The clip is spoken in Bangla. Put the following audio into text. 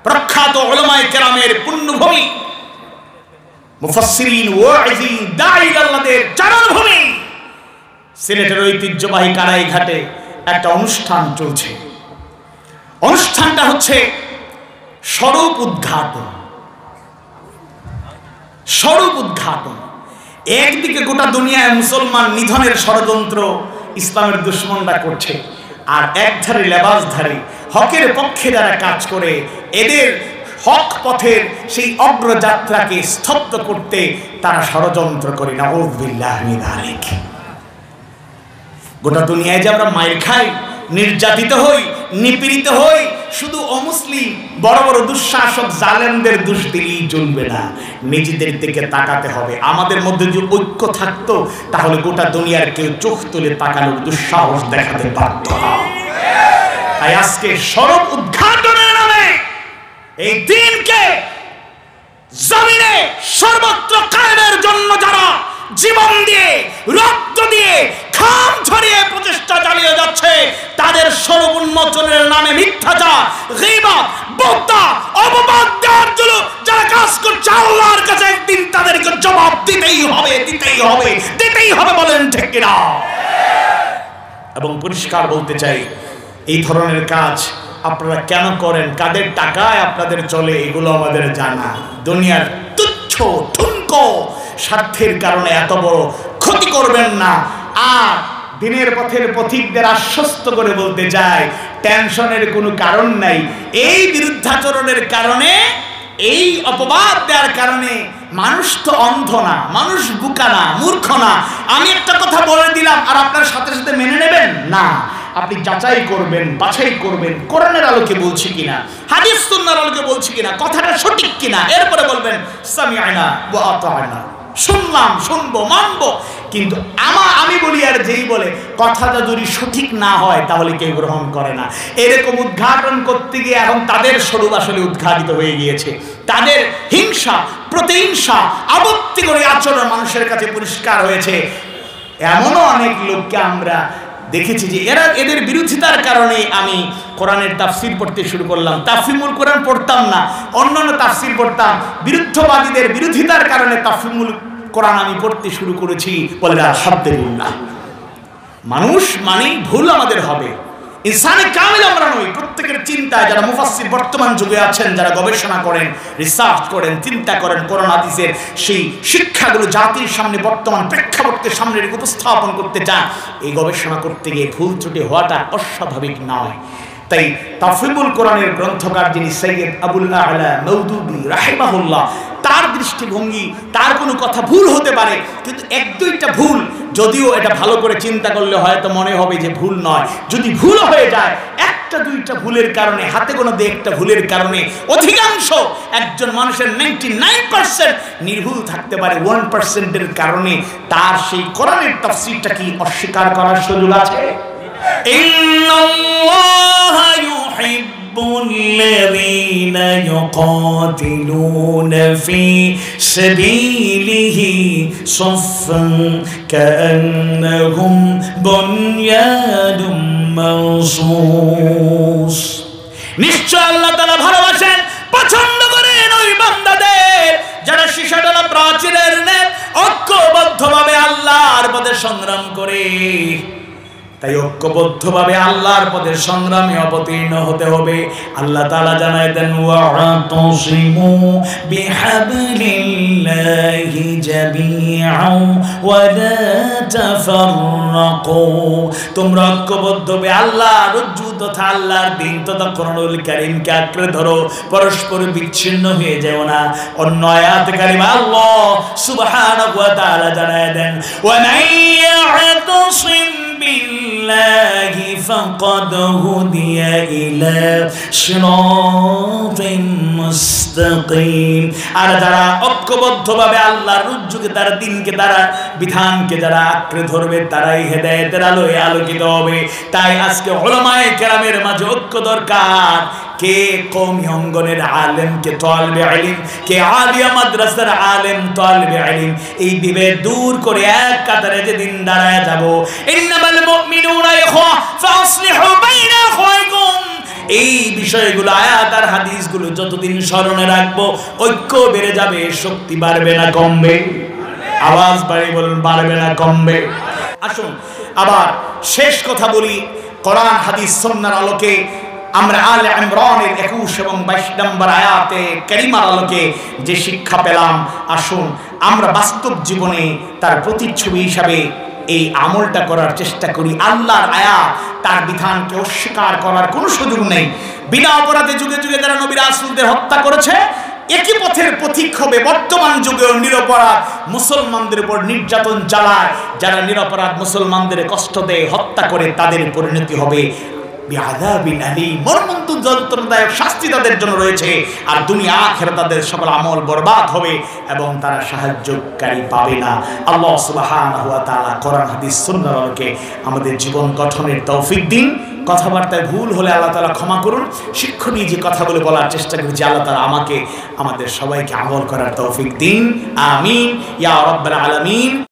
প্রখ্যাত উলামায়ে কেরামের পুণ্যভূমি, মুফাসসিরিন, ওয়াইজিন, দাঈ আল্লাহদের জন্মভূমি সিলেটের ঐতিহ্যবাহী কারাইঘাটে একটা অনুষ্ঠান চলছে। অনুষ্ঠানটা হচ্ছে স্বরূপ উদ্ঘাটন। স্বরূপ উদ্ঘাটন। একদিকে গোটা দুনিয়ায় মুসলমান নিধনের ষড়যন্ত্র ইসলামের দুশমনরা করছে, আর একধারে লেবাসধারী হকের পক্ষে যারা কাজ করে এদের হক পথের সেই অগ্রযাত্রাকে স্তব্ধ করতে তারা ষড়যন্ত্র করে। নাউযুবিল্লাহি মিন যালিক। গোটা দুনিয়ায় যে আমরা মাইর খাই, নির্যাতিত হই, নিপীড়িত হই, শুধু অমুসলিম বড় বড় দুঃশাসক জালেমদের দোষ দিলেই চলবে না, নিজেদের দিকে তাকাতে হবে। আমাদের মধ্যে যদি ঐক্য থাকতো তাহলে গোটা দুনিয়ার কেউ চোখ তুলে তাকানোর দুঃসাহস দেখাতে পারত না। তাই আজকে স্বরূপ উদ্ঘাটনের নামে এই দিনকে জমিনে সর্বত্র কায়েমের জন্য যারা জীবন দিয়ে, রক্ত দিয়ে, খাম ছড়িয়ে প্রচেষ্টা চালিয়ে যাচ্ছে, তাদের স্বরূপ উন্মোচনের নামে মিথ্যাচার, গীবত, বক্তা, অপবাদ দেওয়ার জন্য যারা কাজ করছে, আল্লাহর কাছে একদিন তাদেরকে জবাব দিতেই হবে, দিতেই হবে, দিতেই হবে। বলেন ঠিক কিনা? এবং পরিষ্কার বলতে চাই, এই ধরনের কাজ আপনারা কেন করেন, কাদের টাকায় আপনাদের চলে, এগুলো আমাদের জানা। দুনিয়ার তুচ্ছ ঠুনকো স্বার্থের কারণে এত বড় ক্ষতি করবেন না। আর দিনের পথের পথিকদের আশ্বস্ত করে বলতে চাই, টেনশনের কোনো কারণ নাই। এই বিরুদ্ধাচরণের কারণে, এই অপবাদ দেওয়ার কারণে মানুষ তো অন্ধ না, মানুষ বোকা না, মূর্খ না। আমি একটা কথা বলে দিলাম আর আপনার সাথে সাথে মেনে নেবেন না। আপনি যাচাই করবেন, বাছাই করবেন, কোরআনের আলোকে বলছি কিনা, হাদিস সুন্নাহর আলোকে বলছি কিনা, কথাটা সঠিক কিনা, এরপরে বলবেন সামিআনা ওয়া আতা'না, শুনলাম, শুনবো, মানবো। কিন্তু আমি বলি আর যেই বলে কথাটা যদি সঠিক না হয় তাহলে কেউ গ্রহণ করে না। এরকম উদ্ঘাটন করতে গিয়ে এখন তাদের স্বরূপ আসলে উদ্ঘাটিত হয়ে গিয়েছে। তাদের হিংসা, প্রতিহিংসা, আপত্তি করে আচরণ মানুষের কাছে পরিষ্কার হয়েছে। এমনও অনেক লোককে আমরা দেখেছি যে এদের বিরোধিতার কারণে আমি কোরআনের তাফসীর পড়তে শুরু করলাম। তাফসীরুল কোরআন পড়তাম না, অন্যান্য তাফসীর পড়তাম। বিরুদ্ধবাদীদের বিরোধিতার কারণে তাফসীরুল কোরআন আমি পড়তে শুরু করেছি। বলে আলহামদুলিল্লাহ। মানুষ মানেই ভুল আমাদের হবে, ইনসানে কামিল আমরা নই। প্রত্যেকের চিন্তায় যারা মুফাসসির বর্তমান যুগে আছেন, যারা গবেষণা করেন, রিসার্চ করেন, চিন্তা করেন, কোরআন হাদিসের সেই শিক্ষাগুলো জাতির সামনে বর্তমান প্রেক্ষাপটকে সামনে উপস্থাপন করতে চান, এই গবেষণা করতে গিয়ে ভুল ত্রুটি হওয়াটা অস্বাভাবিক নয়। তাই তাফসীরুল কোরআনের গ্রন্থকার যিনি সৈয়দ আবুল আ'লা মওদুদী রাহিমাহুল্লাহ, তার দৃষ্টিভঙ্গি, তার কোনো কথা ভুল হতে পারে, কিন্তু এক দুইটা ভুল, যদিও এটা ভালো করে চিন্তা করলে হয়তো মনে হবে যে ভুল নয়। যদি ভুল হয়ে যায়, একটা দুইটা ভুলের কারণে, হাতে গোনা দিয়ে একটা ভুলের কারণে অধিকাংশ একজন মানুষের 99% নির্ভুল থাকতে পারে। 1%-এর কারণে তার সেই কোরআনের তাফসীরটা কি অস্বীকার করার সুযোগ আছে? ইন্নাল্লাহা ইউহিব্বুল্লাযীনা ইউকাতিলুনা ফী সাবীলিহি সাফফান কাআন্নাহুম বুনয়ানুম মারসুস। নিশ্চয় আল্লাহ তাআলা ভালোবাসেন, পছন্দ করেন ওই বান্দাদের যারা সীসাডালা প্রাচীরের ন্যায় ঐক্যবদ্ধভাবে আল্লাহর পথে সংগ্রাম করে। তাই ঐক্যবদ্ধভাবে আল্লাহর পথে সংগ্রামে অবতীর্ণ হতে হবে। আল্লাহ তাআলা জানায় দেন, ওয়া'তাসিমু বিহাবলিল্লাহি জামিআন ওয়া লা তাফাররাকু। তোমরা ঐক্যবদ্ধভাবে আল্লাহর রজ্জু তথা আল্লাহর দ্বীন তথা কোরআনুল কারীমকে আঁকড়ে ধরো, পরস্পর বিচ্ছিন্ন হয়ে যেও না। অন্য আয়াতে কারিমা আল্লাহ সুবহানাহু ওয়া তাআলা জানায় দেন, ওয়া মান ইয়া'তাসিম বিল্লাহি ফাকাদ হুদিয়া ইলা সিরাতিন মুস্তাকিম। আর যারা ঐক্যবদ্ধভাবে আল্লাহর রজ্জুকে, তারা দ্বীনকে, তারা বিধানকে যারা আঁকড়ে ধরবে, তারাই হেদায়েতের আলোয় আলোকিত হবে। তাই আজকে উলামায়ে কেরামের মাঝে ঐক্য দরকার। কে কওমি অঙ্গনের আলেম, কে তালিবে ইলম, কে আলিয়া মাদ্রাসার আলেম, তালিবে ইলম, এই বিভেদ দূর করে এক কাতারে যেদিন দাঁড়ায় যাব। ইন্নামাল মুমিনুনা ইখওয়া ফাসলিহু বাইনা আখওয়াইকুম। এই বিষয়গুলো আয়াত আর হাদিসগুলো যতদিন স্মরণে রাখবো, ঐক্য বেড়ে যাবে, শক্তি বাড়বে না কমবে? আওয়াজ বাড়িয়ে বলুন, বাড়বে না কমবে? আসুন আবার শেষ কথা বলি, কোরআন হাদিস সুন্নাহর আলোকে আমরা আলে ইমরানের 21 এবং 22 নম্বর আয়াতে কারিমার আলোকে যে শিক্ষা পেলাম, আসুন আমরা বাস্তব জীবনে তার প্রতিচ্ছবি হিসাবে এই আমলটা করার চেষ্টা করি। আল্লাহর আয়াত, তার বিধানকে অস্বীকার করার কোনো সুযোগ নেই। বিনা অপরাধে যুগে যুগে যারা নবী রাসূলদের হত্যা করেছে, একই পথের পথিক হবে বর্তমান যুগেও নিরপরাধ মুসলমানদের উপর নির্যাতন চালায়, যারা নিরপরাধ মুসলমানদের কষ্ট দেয়, হত্যা করে, তাদের পরিণতি হবে বিআযাবিন আলীম, মর্মন্তুদ যন্ত্রণাদায়ক শাস্তি তাদের জন্য রয়েছে। আর দুনিয়া আখিরাত তাদের সকল আমল বরবাদ হবে এবং তারা সাহায্যকারী পাবে না। আল্লাহ সুবহানাহু ওয়া তাআলা কোরআন হাদিস সুন্নাহর আলোকে আমাদের জীবন গঠনের তৌফিক দিন। কথাবার্তায় ভুল হলে আল্লাহ তাআলা ক্ষমা করুন। শিক্ষণীয় যে কথাগুলো বলার চেষ্টা করেছি, আল্লাহ তাআলা আমাকে, আমাদের সবাইকে আমল করার তৌফিক দিন। আমিন ইয়া রাব্বাল আলামিন।